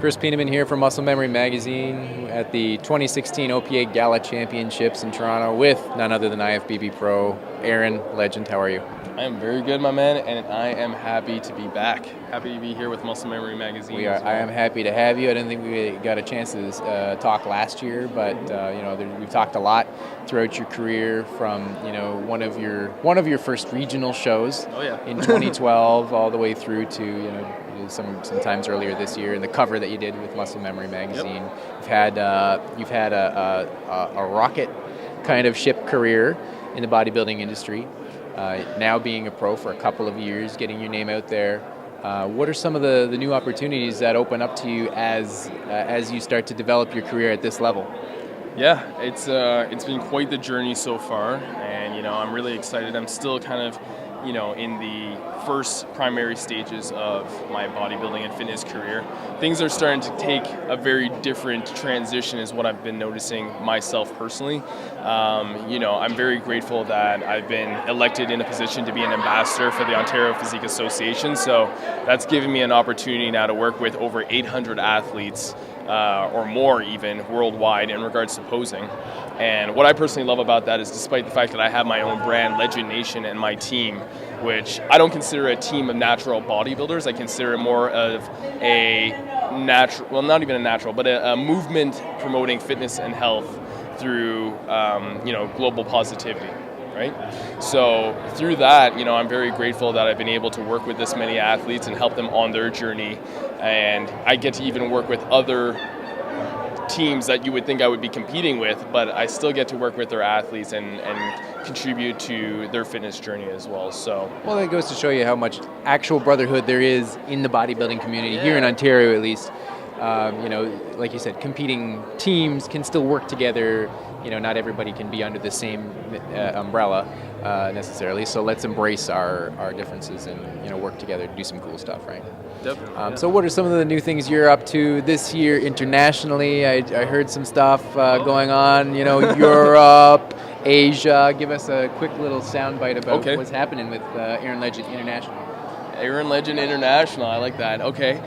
Chris Pieneman here from Muscle Memory Magazine at the 2016 OPA Gala Championships in Toronto with none other than IFBB Pro, Aaron Legend. How are you? I am very good, my man, and I am happy to be back. Happy to be here with Muscle Memory Magazine. We are. I am happy to have you. I didn't think we got a chance to talk last year, but we've talked a lot throughout your career. From one of your first regional shows in 2012, all the way through to sometimes earlier this year, and the cover that you did with Muscle Memory Magazine. Yep. You've had a rocket kind of ship career in the bodybuilding industry. Now being a pro for a couple of years, getting your name out there. What are some of the new opportunities that open up to you as you start to develop your career at this level? Yeah, it's been quite the journey so far, and I'm really excited. I'm still kind of in the first primary stages of my bodybuilding and fitness career. Things are starting to take a very different transition is what I've been noticing myself personally. I'm very grateful that I've been elected in a position to be an ambassador for the Ontario Physique Association. So that's given me an opportunity now to work with over 800 athletes or more even worldwide in regards to posing. And what I personally love about that is despite the fact that I have my own brand, Legend Nation, and my team, which I don't consider a team of natural bodybuilders. I consider it more of a natural, well, not even a natural, but a movement promoting fitness and health through, global positivity, right? So through that, I'm very grateful that I've been able to work with this many athletes and help them on their journey. And I get to even work with other teams that you would think I would be competing with, but I still get to work with their athletes and contribute to their fitness journey as well. So, well, that goes to show you how much actual brotherhood there is in the bodybuilding community, here in Ontario at least. Like you said, competing teams can still work together. Not everybody can be under the same umbrella necessarily. So let's embrace our differences and work together to do some cool stuff, right? Definitely. So what are some of the new things you're up to this year internationally? I heard some stuff going on. Europe, Asia. Give us a quick little soundbite about what's happening with Aaron Legend International. Aaron Legend International, I like that. Okay.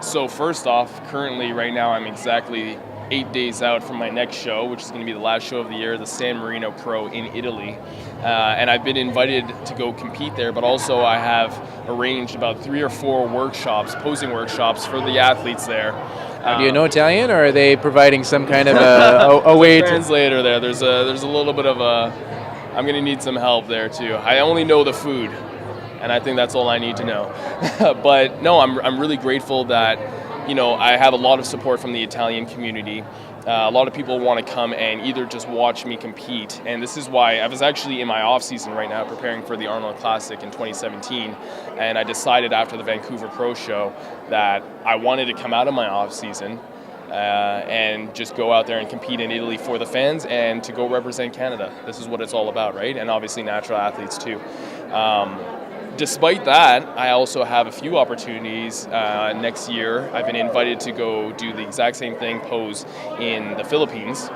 So first off, currently right now I'm exactly 8 days out from my next show, which is going to be the last show of the year, the San Marino Pro in Italy. And I've been invited to go compete there, but also I have arranged about 3 or 4 workshops, posing workshops for the athletes there. Do you know Italian, or are they providing some kind of a way to... translator there. There's a little bit of I'm going to need some help there too. I only know the food, and I think that's all I need to know. But no, I'm really grateful that I have a lot of support from the Italian community. A lot of people want to come and either just watch me compete, and this is why I was actually in my off season right now preparing for the Arnold Classic in 2017, and I decided after the Vancouver Pro Show that I wanted to come out of my off season and just go out there and compete in Italy for the fans and to go represent Canada. This is what it's all about, right? And obviously natural athletes too. Despite that, I also have a few opportunities next year. I've been invited to go do the exact same thing, pose in the Philippines,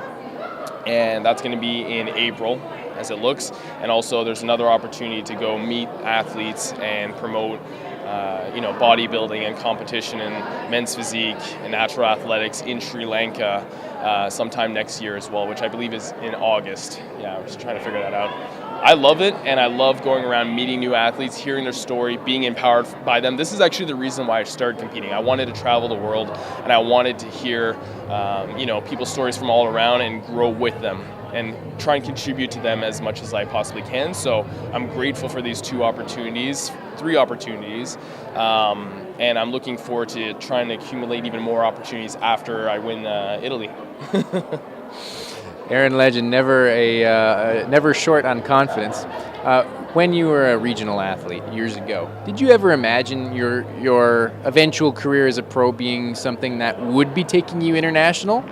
and that's going to be in April, as it looks. And also, there's another opportunity to go meet athletes and promote, bodybuilding and competition in men's physique and natural athletics in Sri Lanka sometime next year as well, which I believe is in August. Yeah, we're just trying to figure that out. I love it, and I love going around meeting new athletes, hearing their story, being empowered by them. This is actually the reason why I started competing. I wanted to travel the world, and I wanted to hear, people's stories from all around and grow with them and try and contribute to them as much as I possibly can. So I'm grateful for these 3 opportunities, and I'm looking forward to trying to accumulate even more opportunities after I win Italy. Aaron Legend, never short on confidence. When you were a regional athlete years ago, did you ever imagine your eventual career as a pro being something that would be taking you international?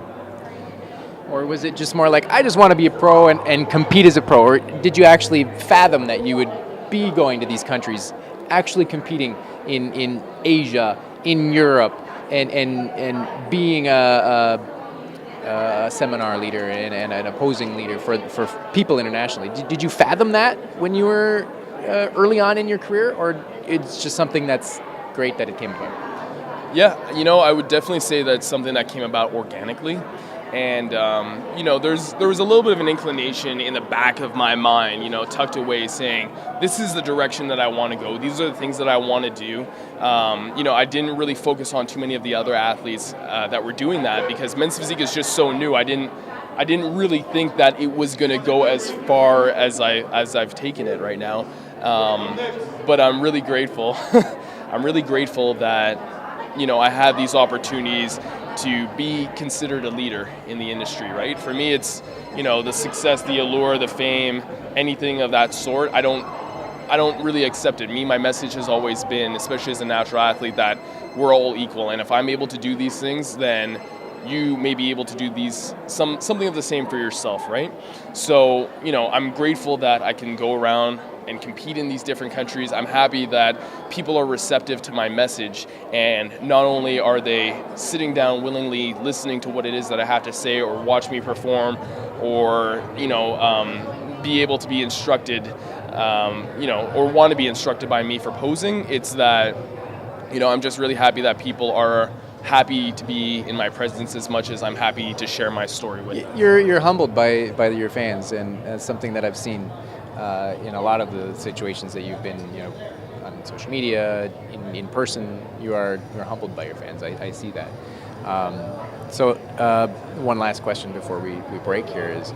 Or was it just more like, I just want to be a pro and compete as a pro? Or did you actually fathom that you would be going to these countries, actually competing in Asia, in Europe, and being a seminar leader and an opposing leader for people internationally? Did you fathom that when you were early on in your career, or it's just something that's great that it came about? Yeah, I would definitely say that's something that came about organically. And, there was a little bit of an inclination in the back of my mind, tucked away saying, this is the direction that I want to go. These are the things that I want to do. I didn't really focus on too many of the other athletes that were doing that because men's physique is just so new. I didn't really think that it was going to go as far as I've taken it right now. But I'm really grateful. I'm really grateful that, I have these opportunities to be considered a leader in the industry, right? For me, it's, the success, the allure, the fame, anything of that sort. I don't really accept it. My message has always been, especially as a natural athlete, that we're all equal. And if I'm able to do these things, then you may be able to do something of the same for yourself, right? So, I'm grateful that I can go around and compete in these different countries. I'm happy that people are receptive to my message, and not only are they sitting down willingly listening to what it is that I have to say or watch me perform or, be able to be instructed, or want to be instructed by me for posing. It's that, I'm just really happy that people are happy to be in my presence as much as I'm happy to share my story with them. You're humbled by your fans, and that's something that I've seen in a lot of the situations that you've been, on social media, in person. You're humbled by your fans. I see that. So one last question before we break here is,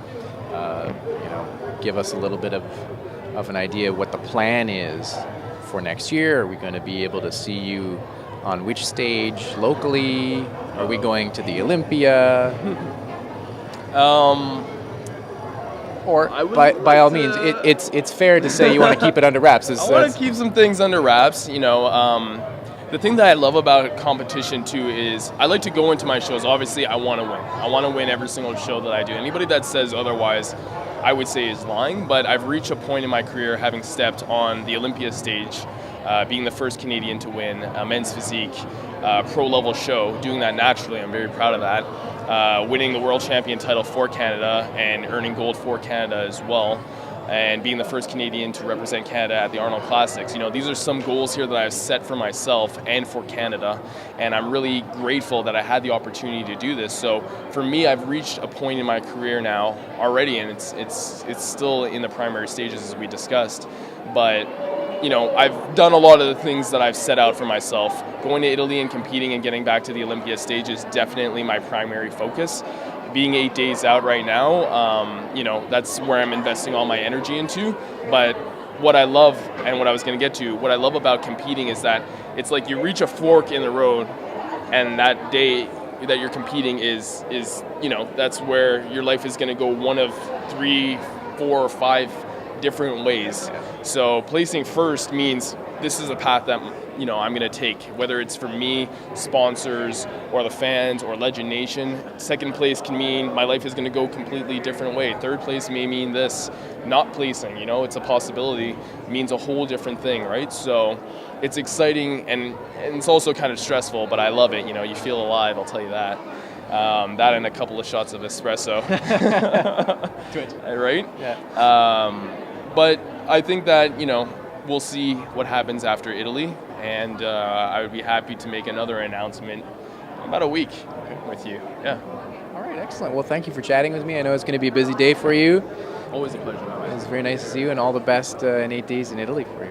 give us a little bit of an idea of what the plan is for next year. Are we going to be able to see you on which stage locally? Are we going to the Olympia? Or by all means, it's fair to say you want to keep it under wraps. I want to keep some things under wraps. The thing that I love about competition too is I like to go into my shows. Obviously, I want to win. I want to win every single show that I do. Anybody that says otherwise, I would say is lying. But I've reached a point in my career having stepped on the Olympia stage, being the first Canadian to win a men's physique pro-level show, doing that naturally. I'm very proud of that. Winning the world champion title for Canada and earning gold for Canada as well, and being the first Canadian to represent Canada at the Arnold Classics. These are some goals here that I've set for myself and for Canada, and I'm really grateful that I had the opportunity to do this. So for me, I've reached a point in my career now already, and it's still in the primary stages as we discussed, but I've done a lot of the things that I've set out for myself. Going to Italy and competing and getting back to the Olympia stage is definitely my primary focus. Being 8 days out right now, that's where I'm investing all my energy into. But what I love, and what I was going to get to, what I love about competing is that it's like you reach a fork in the road, and that day that you're competing is that's where your life is going to go one of 3, 4, or 5 different ways. So placing first means this is a path that I'm going to take, whether it's for me, sponsors, or the fans, or Legend Nation. Second place can mean my life is going to go completely different way. Third place may mean this. Not placing, it's a possibility, means a whole different thing, right? So it's exciting, and it's also kind of stressful, but I love it. You feel alive, I'll tell you that. That and a couple of shots of espresso. Good. Right? Yeah. But I think that, we'll see what happens after Italy, and I would be happy to make another announcement in about a week with you. Yeah. All right, excellent. Well, thank you for chatting with me. I know it's going to be a busy day for you. Always a pleasure. It was very nice to see you, and all the best in 8 days in Italy for you.